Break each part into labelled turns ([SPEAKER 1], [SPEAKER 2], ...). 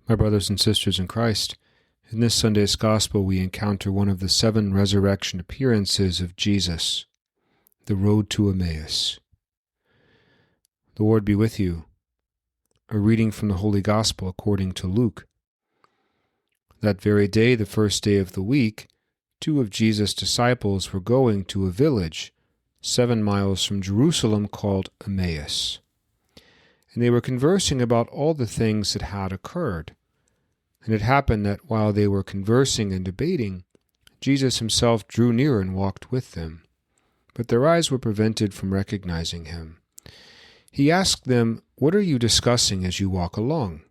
[SPEAKER 1] My brothers and sisters in Christ, in this Sunday's Gospel we encounter one of the 7 resurrection appearances of Jesus, the road to Emmaus. The Lord be with you. A reading from the Holy Gospel according to Luke. That very day, the first day of the week, 2 of Jesus' disciples were going to a village 7 miles from Jerusalem called Emmaus. And they were conversing about all the things that had occurred. And it happened that while they were conversing and debating, Jesus himself drew near and walked with them. But their eyes were prevented from recognizing him. He asked them, "What are you discussing as you walk along?"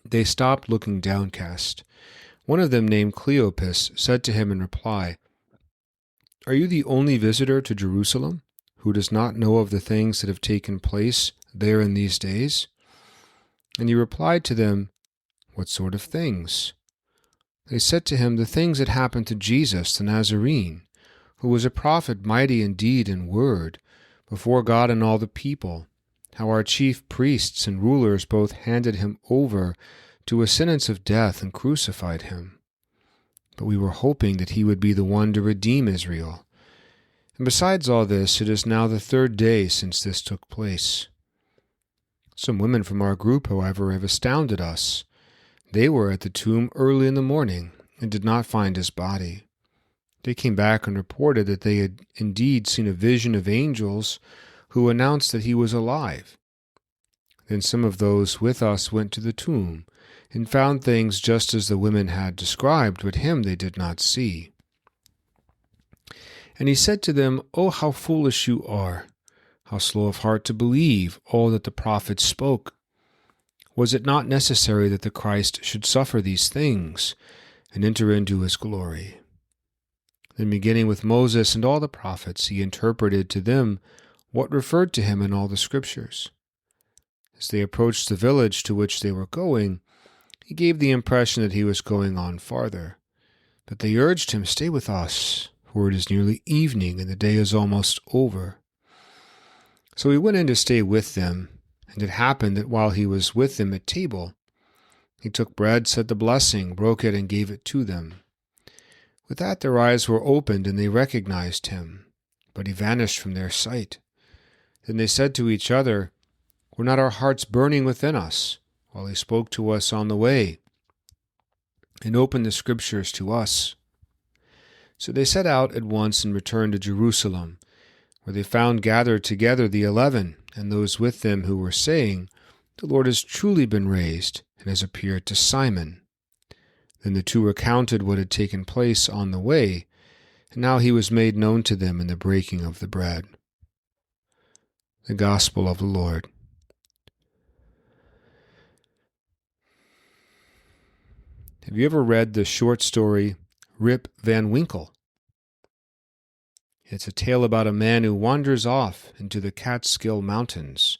[SPEAKER 1] They stopped, looking downcast. One of them, named Cleopas, said to him in reply, "Are you the only visitor to Jerusalem who does not know of the things that have taken place there in these days?" And he replied to them, "What sort of things?" They said to him, "The things that happened to Jesus the Nazarene, who was a prophet mighty in deed and word, before God and all the people, how our chief priests and rulers both handed him over to a sentence of death and crucified him. But we were hoping that he would be the one to redeem Israel. And besides all this, it is now the 3rd day since this took place. Some women from our group, however, have astounded us. They were at the tomb early in the morning and did not find his body. They came back and reported that they had indeed seen a vision of angels who announced that he was alive. Then some of those with us went to the tomb and found things just as the women had described, but him they did not see." And he said to them, "Oh, how foolish you are! How slow of heart to believe all that the prophets spoke! Was it not necessary that the Christ should suffer these things and enter into his glory?" Then, beginning with Moses and all the prophets, he interpreted to them what referred to him in all the Scriptures. As they approached the village to which they were going, he gave the impression that he was going on farther. But they urged him, "Stay with us, for it is nearly evening and the day is almost over." So he went in to stay with them. And it happened that while he was with them at table, he took bread, said the blessing, broke it, and gave it to them. With that their eyes were opened, and they recognized him, but he vanished from their sight. Then they said to each other, "Were not our hearts burning within us, while he spoke to us on the way, and opened the Scriptures to us?" So they set out at once and returned to Jerusalem, where they found gathered together the 11, and those with them who were saying, "The Lord has truly been raised, and has appeared to Simon." Then the 2 recounted what had taken place on the way, and how he was made known to them in the breaking of the bread. The Gospel of the Lord. Have you ever read the short story Rip Van Winkle? It's a tale about a man who wanders off into the Catskill Mountains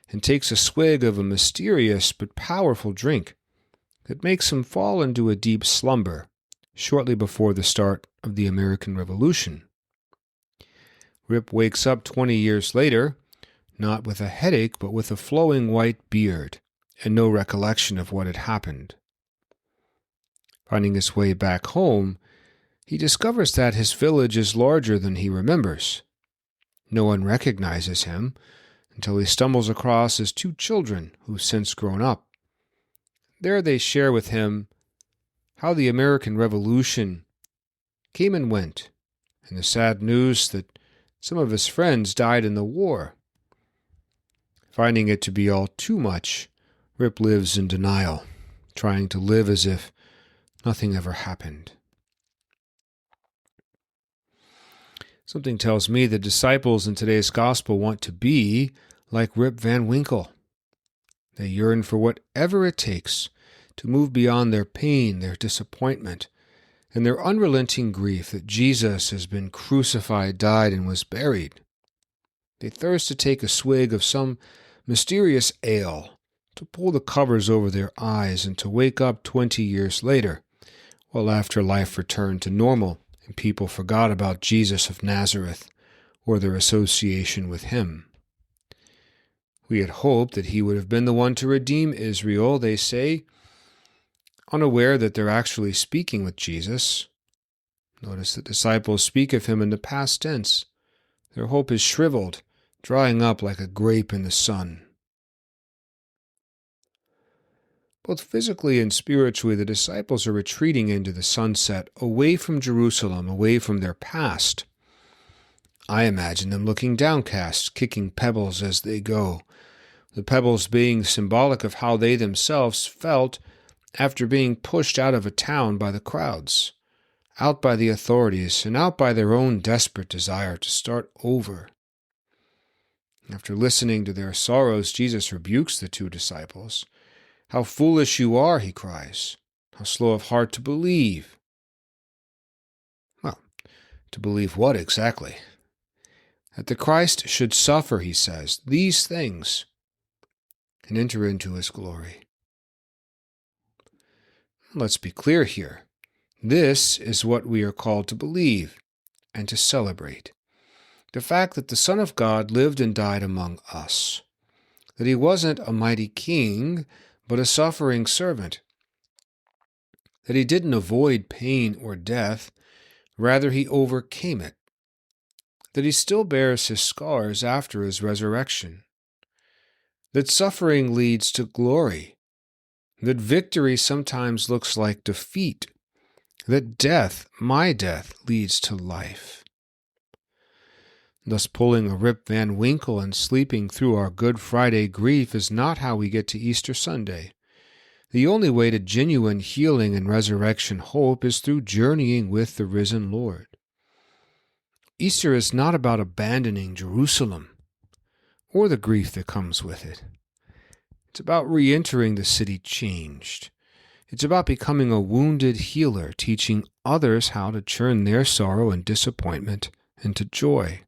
[SPEAKER 1] and takes a swig of a mysterious but powerful drink that makes him fall into a deep slumber shortly before the start of the American Revolution. Rip wakes up 20 years later, not with a headache but with a flowing white beard and no recollection of what had happened. Finding his way back home, he discovers that his village is larger than he remembers. No one recognizes him until he stumbles across his 2 children who've since grown up. There they share with him how the American Revolution came and went, and the sad news that some of his friends died in the war. Finding it to be all too much, Rip lives in denial, trying to live as if nothing ever happened. Something tells me the disciples in today's gospel want to be like Rip Van Winkle. They yearn for whatever it takes to move beyond their pain, their disappointment, and their unrelenting grief that Jesus has been crucified, died, and was buried. They thirst to take a swig of some mysterious ale, to pull the covers over their eyes, and to wake up 20 years later, while after life returned to normal, and people forgot about Jesus of Nazareth or their association with him. We had hoped that he would have been the one to redeem Israel, they say, unaware that they're actually speaking with Jesus. Notice the disciples speak of him in the past tense. Their hope is shriveled, drying up like a grape in the sun. Both physically and spiritually, the disciples are retreating into the sunset, away from Jerusalem, away from their past. I imagine them looking downcast, kicking pebbles as they go, the pebbles being symbolic of how they themselves felt after being pushed out of a town by the crowds, out by the authorities, and out by their own desperate desire to start over. After listening to their sorrows, Jesus rebukes the two disciples. "How foolish you are," he cries. "How slow of heart to believe." Well, to believe what exactly? That the Christ should suffer, he says, these things, and enter into his glory. Let's be clear here. This is what we are called to believe and to celebrate. The fact that the Son of God lived and died among us. That he wasn't a mighty king, but a suffering servant. That he didn't avoid pain or death, rather he overcame it. That he still bears his scars after his resurrection. That suffering leads to glory. That victory sometimes looks like defeat. That death, my death, leads to life. Thus pulling a Rip Van Winkle and sleeping through our Good Friday grief is not how we get to Easter Sunday. The only way to genuine healing and resurrection hope is through journeying with the risen Lord. Easter is not about abandoning Jerusalem or the grief that comes with it. It's about re-entering the city changed. It's about becoming a wounded healer, teaching others how to turn their sorrow and disappointment into joy.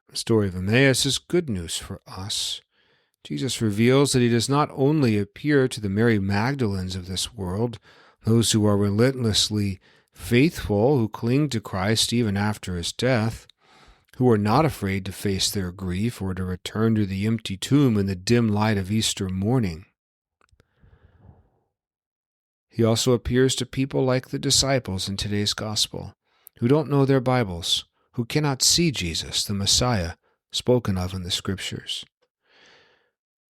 [SPEAKER 1] The story of Emmaus is good news for us. Jesus reveals that he does not only appear to the Mary Magdalens of this world, those who are relentlessly faithful, who cling to Christ even after his death, who are not afraid to face their grief or to return to the empty tomb in the dim light of Easter morning. He also appears to people like the disciples in today's gospel, who don't know their Bibles, who cannot see Jesus, the Messiah, spoken of in the Scriptures.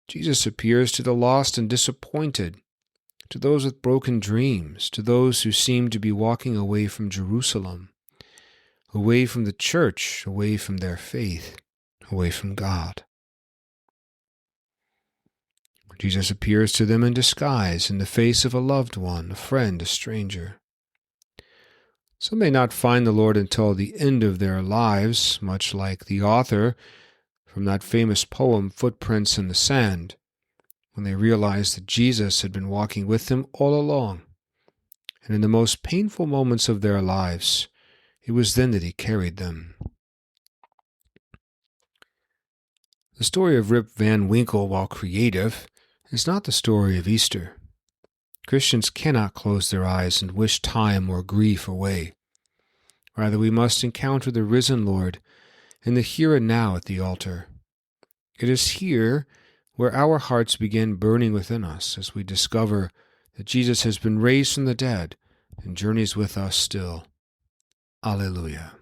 [SPEAKER 1] Jesus appears to the lost and disappointed, to those with broken dreams, to those who seem to be walking away from Jerusalem, away from the church, away from their faith, away from God. Jesus appears to them in disguise, in the face of a loved one, a friend, a stranger. Some may not find the Lord until the end of their lives, much like the author from that famous poem, Footprints in the Sand, when they realized that Jesus had been walking with them all along. And in the most painful moments of their lives, it was then that he carried them. The story of Rip Van Winkle, while creative, is not the story of Easter. Christians cannot close their eyes and wish time or grief away. Rather, we must encounter the risen Lord in the here and now at the altar. It is here where our hearts begin burning within us as we discover that Jesus has been raised from the dead and journeys with us still. Alleluia.